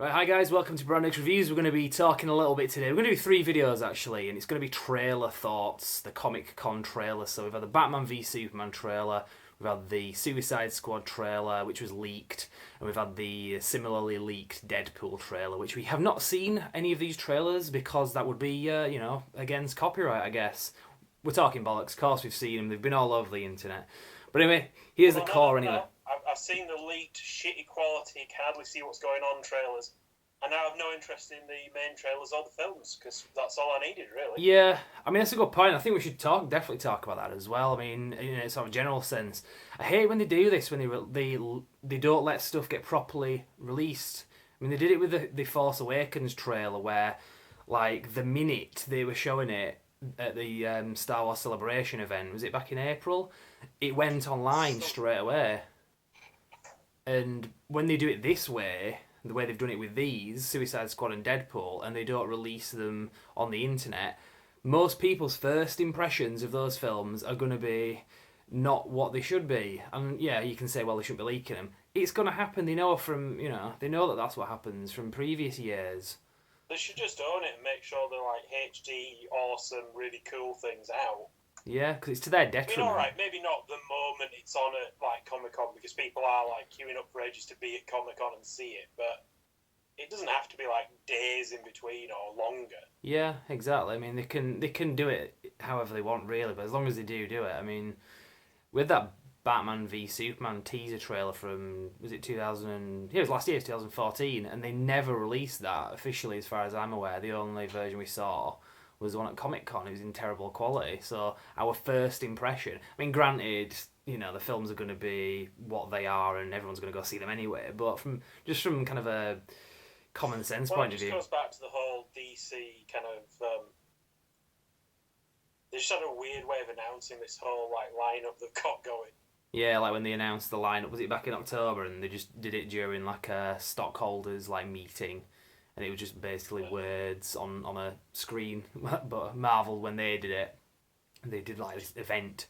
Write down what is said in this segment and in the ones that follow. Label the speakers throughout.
Speaker 1: Right, hi guys, welcome to Brand X Reviews. We're going to be talking a little bit today. We're going to do 3 videos actually, and it's going to be trailer thoughts, the Comic Con trailer. So we've had the Batman v Superman trailer, we've had the Suicide Squad trailer, which was leaked, and we've had the similarly leaked Deadpool trailer, which we have not seen any of these trailers because that would be, against copyright, I guess. We're talking bollocks, of course we've seen them, they've been all over the internet. But anyway, here's the core anyway.
Speaker 2: I've seen the leaked, shitty quality, can hardly see what's going on trailers, and now I have no interest in the main trailers or the films, because that's all I needed, really.
Speaker 1: Yeah, I mean, that's a good point. I think we should definitely talk about that as well. I mean, in a sort of general sense. I hate when they do this, when they don't let stuff get properly released. I mean, they did it with the Force Awakens trailer, where, like, the minute they were showing it at the Star Wars Celebration event, was it back in April? It went online straight away. And when they do it this way, the way they've done it with these, Suicide Squad and Deadpool, and they don't release them on the internet, most people's first impressions of those films are going to be not what they should be. And yeah, you can say, well, they shouldn't be leaking them. It's going to happen. They know they know that that's what happens from previous years.
Speaker 2: They should just own it and make sure they're like HD, awesome, really cool things out.
Speaker 1: Yeah, because it's to their detriment.
Speaker 2: I mean, alright, maybe not the moment it's on at like Comic-Con, because people are like queuing up for ages to be at Comic-Con and see it, but it doesn't have to be like days in between or longer.
Speaker 1: Yeah, exactly. I mean, they can do it however they want, really, but as long as they do it. I mean, with that Batman v Superman teaser trailer from, was it 2000? Yeah, it was last year, 2014, and they never released that officially, as far as I'm aware. The only version we saw was the one at Comic Con. It was in terrible quality. So our first impression, I mean, granted, the films are going to be what they are, and everyone's going to go see them anyway. But from kind of a common sense point of view,
Speaker 2: it just goes back to the whole DC kind of. They just had a weird way of announcing this whole like lineup they've got going.
Speaker 1: Yeah, like when they announced the lineup, was it back in October, and they just did it during like a stockholders like meeting. And it was just basically words on a screen. But Marvel, when they did it, they did like this event.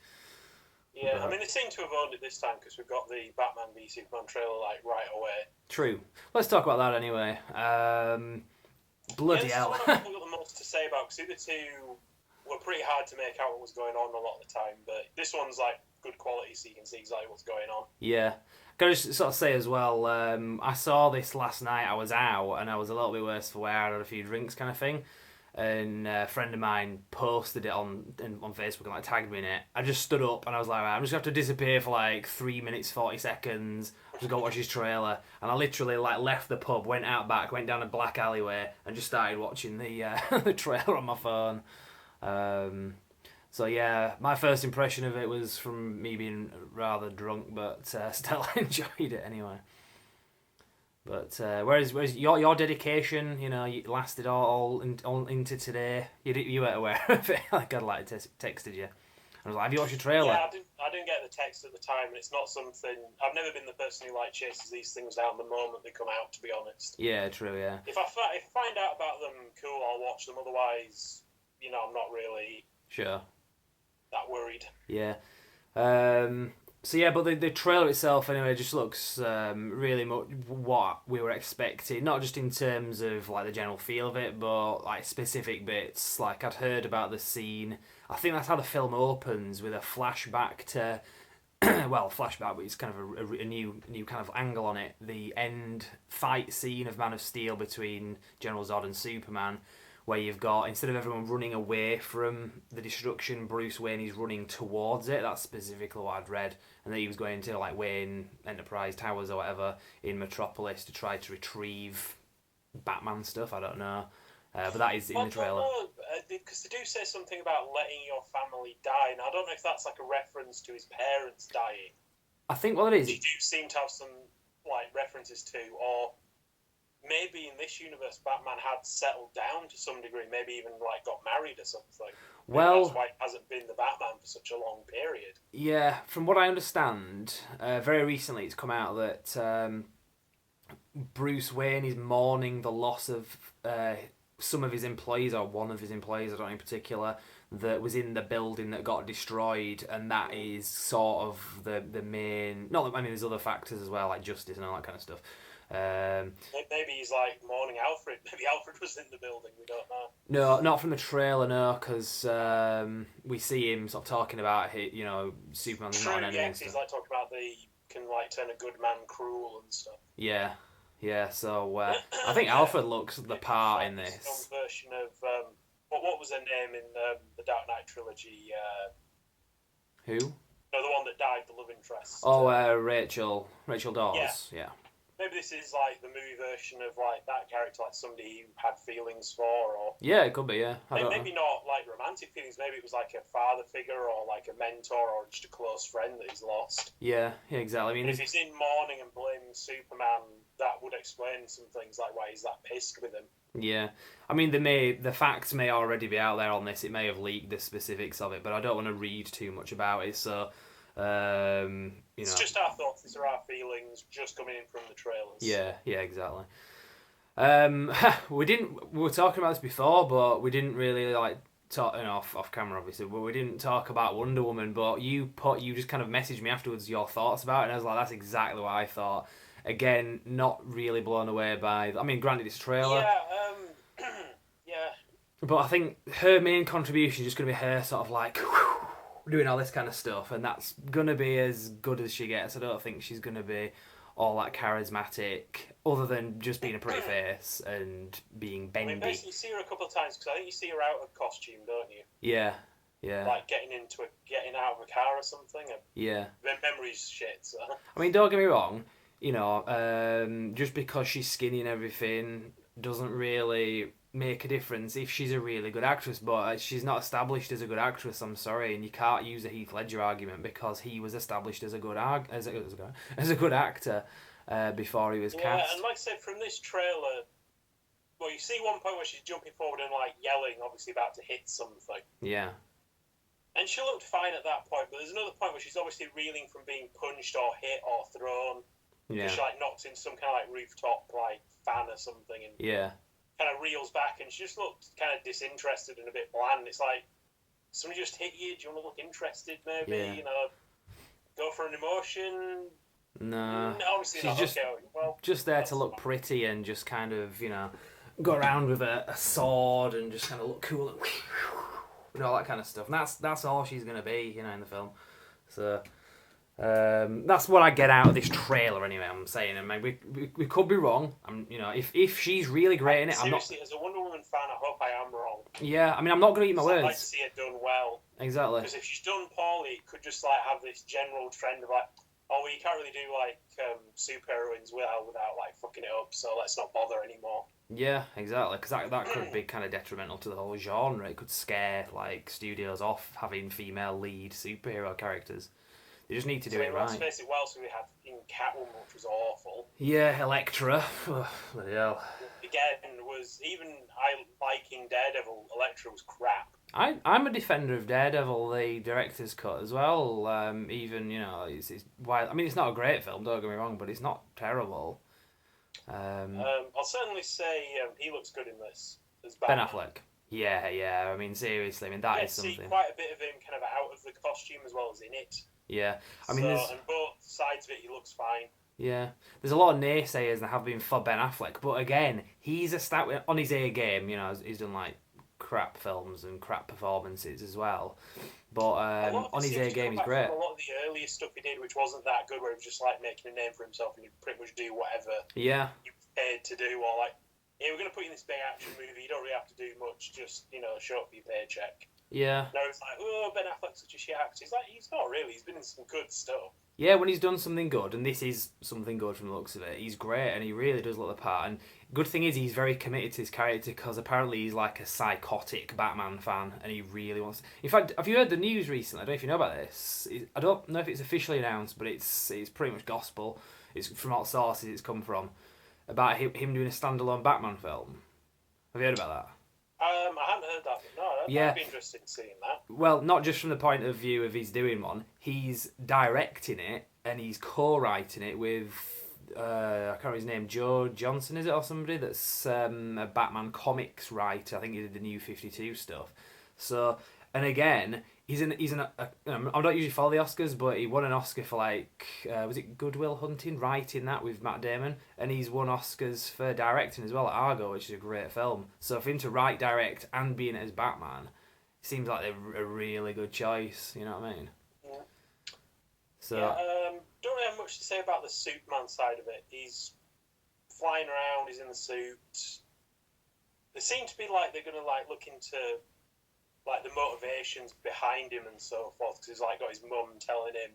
Speaker 2: Yeah, I mean, they seem to have owned it this time because we've got the Batman v Superman trailer like right away.
Speaker 1: True. Let's talk about that anyway. Bloody hell.
Speaker 2: This is what I've got the most to say about, because the other two were pretty hard to make out what was going on a lot of the time. But this one's like good quality, so you can see exactly what's going on.
Speaker 1: Yeah. Can I just sort of say as well, I saw this last night. I was out and I was a little bit worse for wear. I had a few drinks kind of thing. And a friend of mine posted it on Facebook and like tagged me in it. I just stood up and I was like, right, I'm just going to have to disappear for like 3 minutes, 40 seconds. Just go watch his trailer. And I literally like left the pub, went out back, went down a black alleyway and just started watching the the trailer on my phone. So yeah, my first impression of it was from me being rather drunk, but still enjoyed it anyway. But whereas your dedication, you lasted all into today. You weren't aware of it. Like I'd like texted you. I was like, have you watched your trailer?
Speaker 2: Yeah, I didn't get the text at the time, and it's not something. I've never been the person who like chases these things down the moment they come out. To be honest.
Speaker 1: Yeah, true. Yeah.
Speaker 2: If I find out about them, cool, I'll watch them. Otherwise, I'm not really
Speaker 1: sure
Speaker 2: that worried.
Speaker 1: Yeah. So yeah, but the trailer itself anyway just looks really much what we were expecting. Not just in terms of like the general feel of it, but like specific bits. Like I'd heard about the scene. I think that's how the film opens, with a flashback to, flashback, but it's kind of a new kind of angle on it. The end fight scene of Man of Steel between General Zod and Superman, where you've got, instead of everyone running away from the destruction, Bruce Wayne is running towards it. That's specifically what I'd read. And that he was going to like Wayne Enterprise Towers or whatever in Metropolis to try to retrieve Batman stuff. I don't know. But that is in the trailer.
Speaker 2: Because they do say something about letting your family die. And I don't know if that's like a reference to his parents dying.
Speaker 1: I think what it is...
Speaker 2: They do seem to have some like references to, or... Maybe in this universe, Batman had settled down to some degree. Maybe even like got married or something. Maybe that's why it hasn't been the Batman for such a long period.
Speaker 1: Yeah, from what I understand, very recently it's come out that Bruce Wayne is mourning the loss of some of his employees, or one of his employees, I don't know in particular, that was in the building that got destroyed, and that is sort of the main. Not that, I mean, there's other factors as well, like justice and all that kind of stuff.
Speaker 2: Maybe he's like mourning Alfred. Maybe Alfred was in the building. We don't know.
Speaker 1: No, not from the trailer, no, because we see him sort of talking about Superman's not an enemy
Speaker 2: Yeah,
Speaker 1: and
Speaker 2: he's
Speaker 1: stuff.
Speaker 2: like talking about the can like turn a good man cruel and stuff.
Speaker 1: Yeah, yeah. So I think
Speaker 2: Yeah,
Speaker 1: Alfred looks the
Speaker 2: maybe
Speaker 1: part
Speaker 2: like
Speaker 1: in
Speaker 2: this
Speaker 1: this.
Speaker 2: young version of what was her name in the Dark Knight trilogy?
Speaker 1: Who?
Speaker 2: No, the one that died, the love interest.
Speaker 1: Oh, Rachel
Speaker 2: Yeah,
Speaker 1: Dawes. Yeah.
Speaker 2: maybe this is like the movie version of like that character, like somebody you had feelings for, or
Speaker 1: Yeah, it could be. Yeah, I don't know.
Speaker 2: maybe not like romantic feelings. Maybe it was like a father figure or like a mentor or just a close friend that he's lost.
Speaker 1: Yeah, yeah, exactly. I mean,
Speaker 2: And if he's in mourning and blaming Superman, that would explain some things like why he's that pissed with him.
Speaker 1: yeah. I mean, the facts may already be out there on this. It may have leaked the specifics of it, but I don't want to read too much about it. So,
Speaker 2: It's just our thoughts. These are our feelings, just coming in from the trailers.
Speaker 1: Yeah, yeah, exactly. We were talking about this before, but we didn't really like talk off camera, obviously. But we didn't talk about Wonder Woman. But you just kind of messaged me afterwards your thoughts about it, and I was like, that's exactly what I thought. Again, not really blown away by. I mean, granted, it's a trailer.
Speaker 2: Yeah. Yeah.
Speaker 1: But I think her main contribution is just going to be her sort of like doing all this kind of stuff, and that's going to be as good as she gets. I don't think she's going to be all that charismatic, other than just being a pretty face and being bendy.
Speaker 2: I mean, basically, you see her a couple of times because I think you see her out of costume, don't you?
Speaker 1: Yeah, yeah.
Speaker 2: Like getting out of a car or something. And
Speaker 1: yeah.
Speaker 2: Memory's shit. So.
Speaker 1: I mean, don't get me wrong. Just because she's skinny and everything doesn't really make a difference if she's a really good actress, but she's not established as a good actress. I'm sorry, and you can't use the Heath Ledger argument because he was established as a good as a good actor before he was cast.
Speaker 2: Yeah, and like I said, from this trailer, well, you see one point where she's jumping forward and like yelling, obviously about to hit something.
Speaker 1: Yeah.
Speaker 2: And she looked fine at that point, but there's another point where she's obviously reeling from being punched or hit or thrown.
Speaker 1: Yeah.
Speaker 2: She like knocked in some kind of like rooftop like fan or something, and
Speaker 1: yeah.
Speaker 2: kind of reels back, and she just looked kind of disinterested and a bit bland. It's like, somebody just hit you. Do you want to look interested? Maybe go for an emotion.
Speaker 1: No,
Speaker 2: obviously
Speaker 1: she's
Speaker 2: not.
Speaker 1: Just,
Speaker 2: okay, well,
Speaker 1: just there to look pretty and just kind of go around with a sword and just kind of look cool and all that kind of stuff. And that's all she's gonna be, in the film. So. That's what I get out of this trailer anyway. I'm saying, I mean, we could be wrong. If she's really great in it,
Speaker 2: seriously, as a Wonder Woman fan, I hope I am wrong.
Speaker 1: Yeah, I mean, I'm not going to eat my words.
Speaker 2: I'd like to see it done well.
Speaker 1: Exactly.
Speaker 2: Because if she's done poorly, it could just like have this general trend of like, oh, well, you can't really do like superheroines without like fucking it up. So let's not bother anymore.
Speaker 1: Yeah, exactly. Because that could be kind of detrimental to the whole genre. It could scare like studios off having female lead superhero characters. You just need to do it right.
Speaker 2: Let's face it, what else we had in Catwoman, which was awful.
Speaker 1: Yeah, Elektra. Bloody hell.
Speaker 2: Again, I liking Daredevil, Elektra was crap.
Speaker 1: I'm a defender of Daredevil, the director's cut as well. It's why. I mean, it's not a great film. Don't get me wrong, but it's not terrible.
Speaker 2: I'll certainly say he looks good in this as
Speaker 1: Ben
Speaker 2: Batman.
Speaker 1: Affleck. Yeah. I mean, seriously. I mean, that is something.
Speaker 2: See quite a bit of him kind of out of the costume as well as in it.
Speaker 1: Yeah, I mean,
Speaker 2: and both sides of it, he looks fine.
Speaker 1: Yeah, there's a lot of naysayers that have been for Ben Affleck, but again, he's on his A game. He's done like crap films and crap performances as well. But on his A game, he's great.
Speaker 2: A lot of the earlier stuff he did, which wasn't that good, where he was just like making a name for himself and he'd pretty much do whatever.
Speaker 1: Yeah.
Speaker 2: You paid to do, or like, we're going to put you in this big action movie. You don't really have to do much. Just show up for your paycheck.
Speaker 1: Yeah.
Speaker 2: No, it's like, oh, Ben Affleck's such a shit actor. He's not really. He's been in some good stuff.
Speaker 1: Yeah, when he's done something good, and this is something good from the looks of it, he's great, and he really does look the part. And good thing is, he's very committed to his character, because apparently he's like a psychotic Batman fan, and he really wants. In fact, have you heard the news recently? I don't know if you know about this. I don't know if it's officially announced, but it's pretty much gospel. It's from all sources it's come from, about him doing a standalone Batman film. Have you heard about that?
Speaker 2: I haven't heard that, but no, I'd be interested in seeing that.
Speaker 1: Well, not just from the point of view of he's doing one, he's directing it and he's co-writing it with, I can't remember his name, Joe Johnson, is it, or somebody that's a Batman comics writer. I think he did the New 52 stuff. So, and again, I don't usually follow the Oscars, but he won an Oscar for was it Good Will Hunting, writing that with Matt Damon, and he's won Oscars for directing as well at Argo, which is a great film. So for him to write, direct, and be in it as Batman, seems like a really good choice. You know what I mean?
Speaker 2: Yeah.
Speaker 1: So
Speaker 2: don't really have much to say about the Superman side of it. He's flying around. He's in the suit. They seem to be like they're gonna look into the motivations behind him and so forth, because he's got his mum telling him,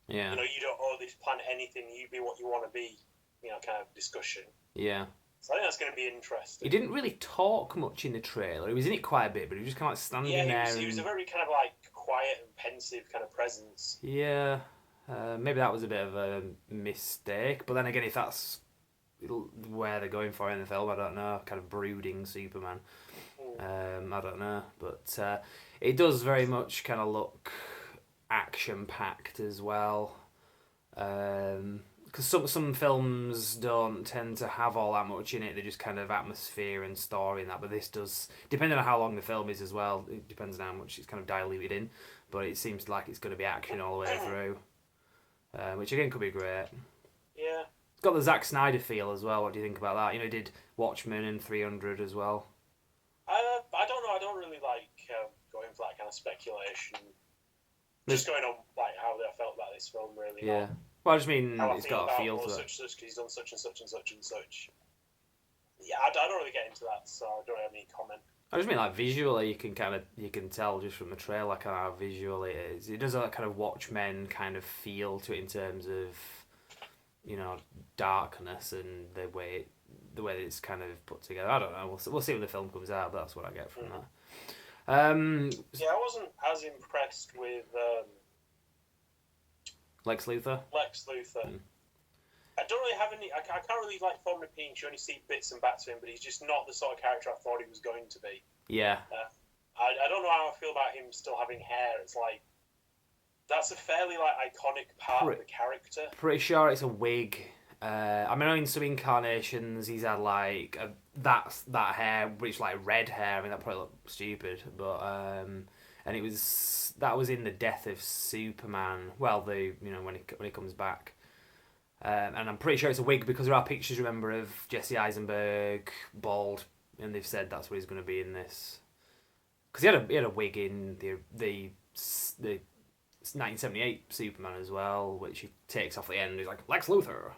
Speaker 1: yeah,
Speaker 2: you don't owe this planet anything. You be what you want to be. Kind of discussion.
Speaker 1: Yeah.
Speaker 2: So I think that's going to be interesting.
Speaker 1: He didn't really talk much in the trailer. He was in it quite a bit, but he was just kind of standing there.
Speaker 2: He was a very kind of quiet and pensive kind of presence.
Speaker 1: Yeah. Maybe that was a bit of a mistake. But then again, if that's where they're going for in the film, I don't know. Kind of brooding Superman. I don't know. But it does very much kind of look action-packed as well. Because some films don't tend to have all that much in it. They're just kind of atmosphere and story and that. But this does, depending on how long the film is as well, it depends on how much it's kind of diluted in. But it seems like it's going to be action all the way through. Which again could be great.
Speaker 2: Yeah.
Speaker 1: It's got the Zack Snyder feel as well. What do you think about that? He did Watchmen and 300 as well.
Speaker 2: I don't know. I don't really like going for that kind of speculation. Just going on how I felt about this film, really.
Speaker 1: Yeah. Well, I just mean it's got a feel to it.
Speaker 2: Such because he's done such and such and such and such. Yeah, I don't really get into that, so I don't have any comment.
Speaker 1: I just mean visually, you can tell just from the trailer kind of how visual it is. It does have that kind of Watchmen kind of feel to it in terms of darkness and the way that it's kind of put together. I don't know. We'll see when the film comes out, but that's what I get from that.
Speaker 2: I wasn't as impressed with
Speaker 1: Lex Luthor.
Speaker 2: I don't really have any. I can't really form an opinion. You only see bits and bats of him, but he's just not the sort of character I thought he was going to be.
Speaker 1: Yeah.
Speaker 2: I don't know how I feel about him still having hair. It's that's a fairly iconic part of the character.
Speaker 1: Pretty sure it's a wig. I know in some incarnations he's had that hair, which red hair. I mean that probably looked stupid, but and that was in the Death of Superman. Well, when he comes back. And I'm pretty sure it's a wig because there are pictures, remember, of Jesse Eisenberg bald, and they've said that's what he's going to be in this. Because he had a wig in the 1978 Superman as well, which he takes off the end. He's like Lex Luthor.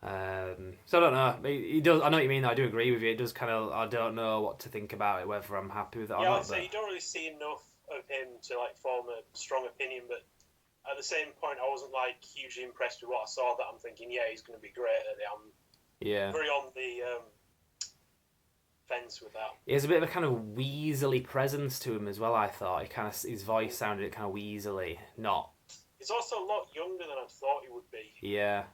Speaker 1: So I don't know. He does. I know what you mean. I do agree with you. It does kind of. I don't know what to think about it. Whether I'm happy with it or not.
Speaker 2: You don't really see enough of him to form a strong opinion, but. At the same point, I wasn't hugely impressed with what I saw. That I'm thinking, yeah, he's going to be great at it. I'm very on the fence with that.
Speaker 1: He has a bit of a kind of weaselly presence to him as well. I thought his voice sounded kind of weaselly. Not.
Speaker 2: He's also a lot younger than I thought he would be.
Speaker 1: Yeah,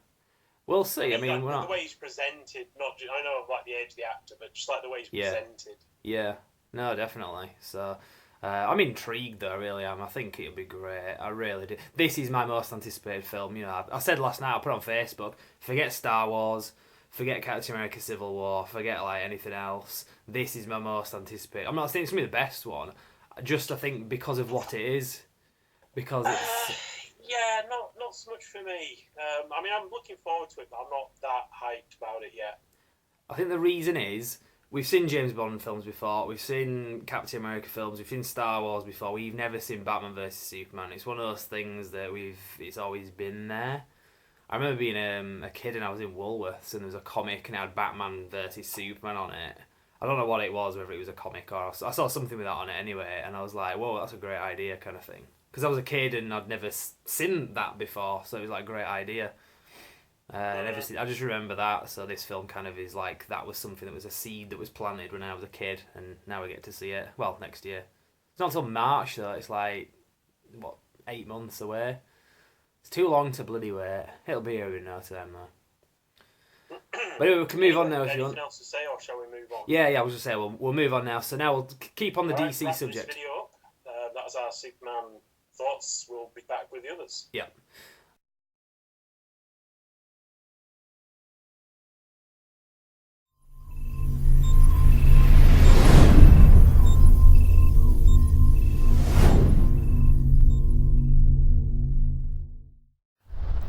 Speaker 1: we'll see. I mean,
Speaker 2: the way he's presented. Not just, I know of the age of the actor, but just the way he's presented.
Speaker 1: Yeah. No, definitely. So. I'm intrigued though, I really am. I think it'll be great. I really do. This is my most anticipated film. I said last night, I put it on Facebook, forget Star Wars, forget Captain America Civil War, forget anything else. This is my most anticipated. I'm not saying it's going to be the best one, just I think because of what it is. Because it's...
Speaker 2: Yeah, not so much for me. I mean, I'm looking forward to it, but I'm not that hyped about it yet.
Speaker 1: I think the reason is... We've seen James Bond films before, we've seen Captain America films, we've seen Star Wars before, we've never seen Batman vs Superman. It's one of those things that it's always been there. I remember being a kid and I was in Woolworths and there was a comic and it had Batman vs Superman on it. I don't know what it was, whether it was a comic or... I saw something with that on it anyway, and I was like, whoa, that's a great idea kind of thing. Because I was a kid and I'd never seen that before, so it was a great idea. I just remember that, so this film kind of is that was something that was a seed that was planted when I was a kid, and now we get to see it. Well, next year. It's not until March though, it's 8 months away. It's too long to bloody wait. It'll be here in no time though. But anyway, we can move on now if you want.
Speaker 2: Anything else to say, or shall we move on?
Speaker 1: Yeah, I was just saying, we'll move on now. So now we'll keep on the DC subject.
Speaker 2: This video up. That was our Superman thoughts. We'll be back with the others.
Speaker 1: Yeah.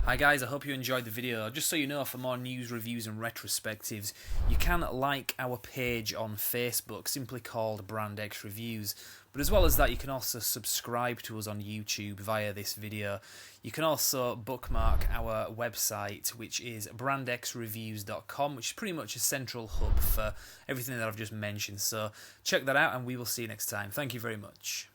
Speaker 3: Hi guys, I hope you enjoyed the video. Just so you know, for more news, reviews and retrospectives, you can like our page on Facebook, simply called Brand X Reviews. But as well as that, you can also subscribe to us on YouTube via this video. You can also bookmark our website, which is brandxreviews.com, which is pretty much a central hub for everything that I've just mentioned. So check that out and we will see you next time. Thank you very much.